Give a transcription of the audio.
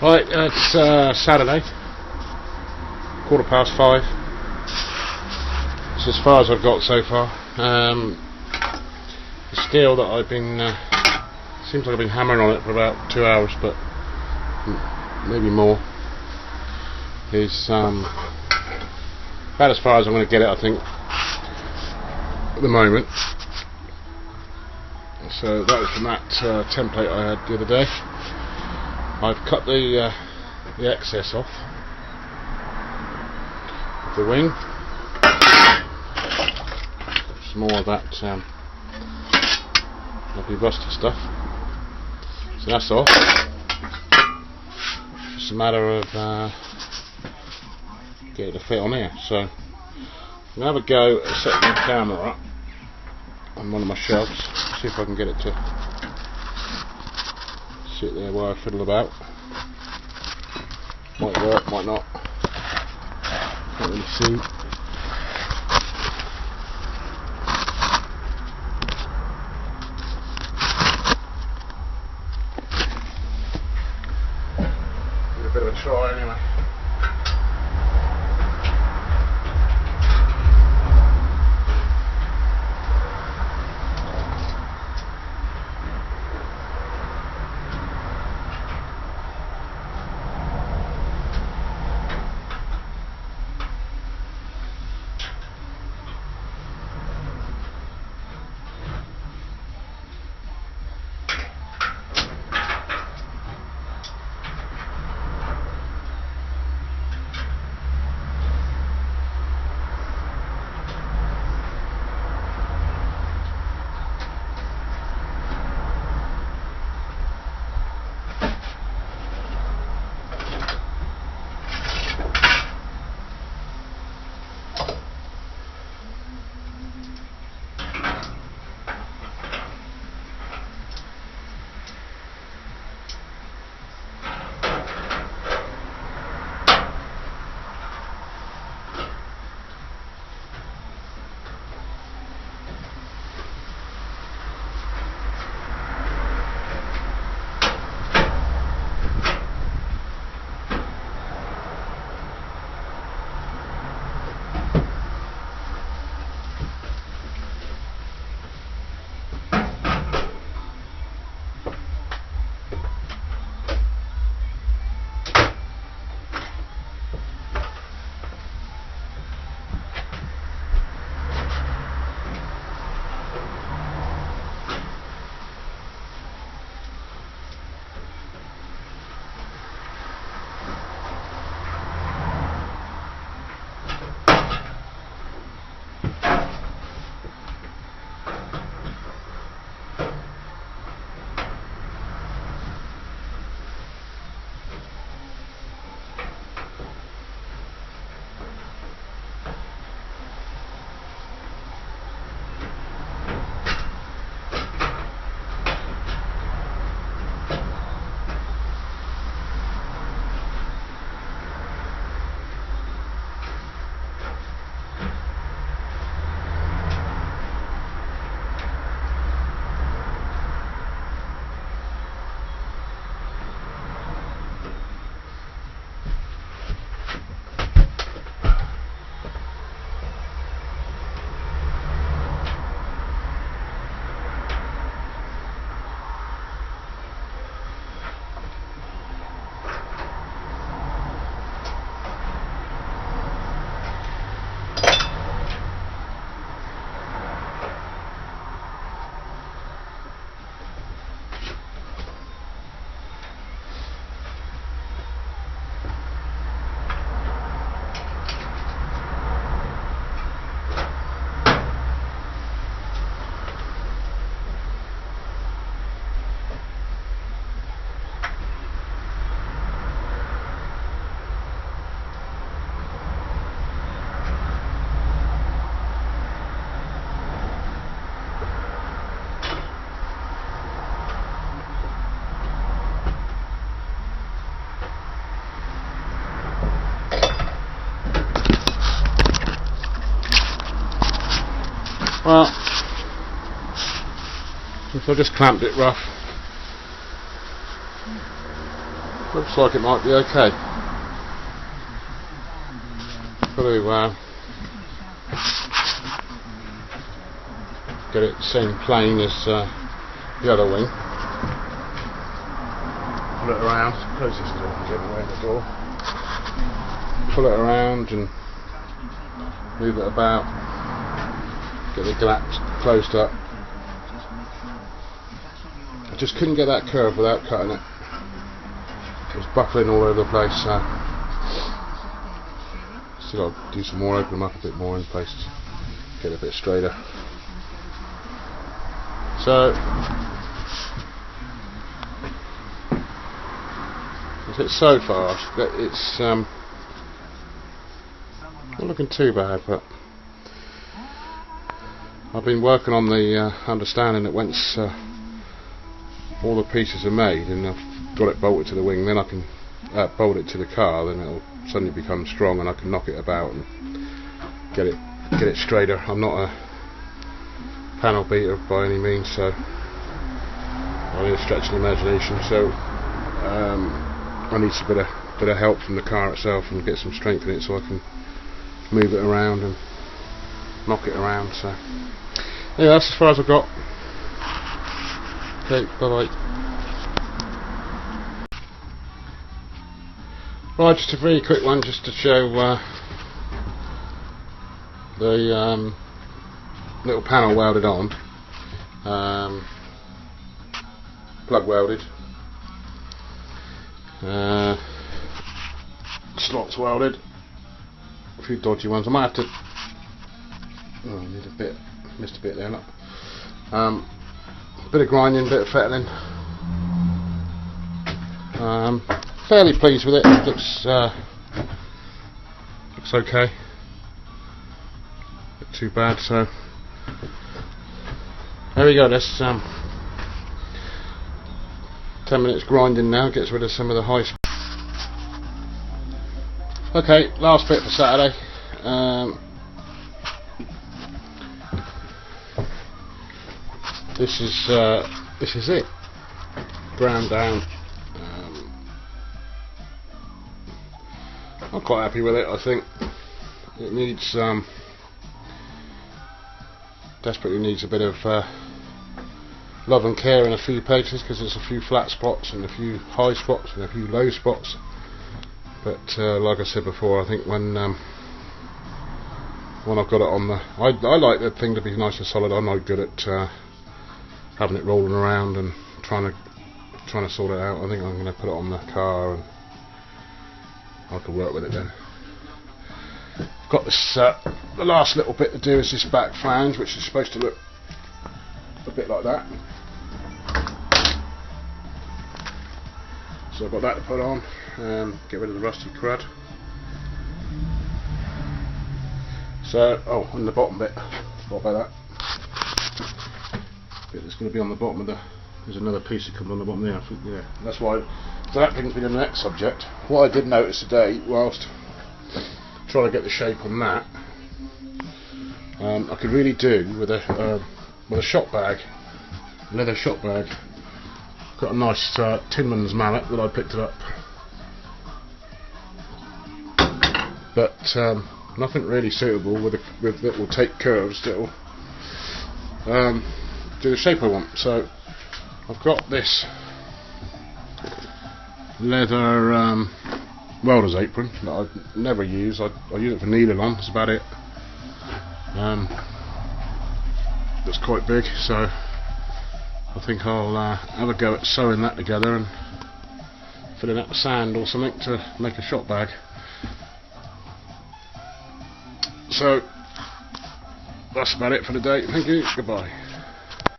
Right, it's Saturday, 5:15. It's as far as I've got so far. The steel that I've been, seems like I've been hammering on it for about 2 hours, but maybe more, is about as far as I'm going to get it, I think, at the moment. So that was from that template I had the other day. I've cut the excess off of the wing. Some more of that lovely rusty stuff. So that's off. It's just a matter of getting it to fit on here. So I'm going to have a go at setting the camera up on one of my shelves. See if I can get it to sit there while I fiddle about. Might work, might not. Can't really see. Give it a bit of a try anyway. Well, if I just clamped it rough, Looks like it might be okay. Got to get it the same plane as the other wing. Pull it around, close this door, get away the door. Pull it around and move it about, get the gaps closed up. I just couldn't get that curve without cutting it. It was buckling all over the place, so still got to do some more, open them up a bit more in place, get it a bit straighter. So it's so far, it's not looking too bad, but I've been working on the understanding that once all the pieces are made and I've got it bolted to the wing, then I can bolt it to the car, then it'll suddenly become strong and I can knock it about and get it straighter. I'm not a panel beater by any means, so I need to stretch the imagination, so I need a bit of help from the car itself and get some strength in it so I can move it around and knock it around. So yeah, that's as far as I've got. Okay, bye bye. Right, just a very quick one just to show the little panel welded on, plug welded, slots welded, a few dodgy ones. I might have to, oh, need a bit, missed a bit there, look. Bit of grinding, bit of fettling. Fairly pleased with it. Looks okay. Not too bad. So there we go. That's 10 minutes grinding now. Gets rid of some of the high. Okay, last bit for Saturday. This is it. Ground down. I'm quite happy with it. I think it needs desperately needs a bit of love and care in a few places, because there's a few flat spots and a few high spots and a few low spots. But like I said before, I think when I've got it on the, I like the thing to be nice and solid. I'm not good at having it rolling around and trying to sort it out. I think I'm going to put it on the car and I can work with it then. Got this, the last little bit to do is this back flange, which is supposed to look a bit like that. So I've got that to put on and get rid of the rusty crud. So, oh, on the bottom bit, what about that? Bit that's going to be on the bottom of the, there's another piece that comes on the bottom there, I think, yeah, that's why. So that brings me to the next subject. What I did notice today, whilst trying to get the shape on that, I could really do with a shop bag, leather shop bag. Got a nice Tinman's mallet that I picked it up, but nothing really suitable with that will take curves that'll do the shape I want. So I've got this leather welder's apron that I never use. I use it for needling on, that's about it. It's quite big, so I think I'll have a go at sewing that together and filling up with sand or something to make a shop bag. So that's about it for the day. Thank you, goodbye.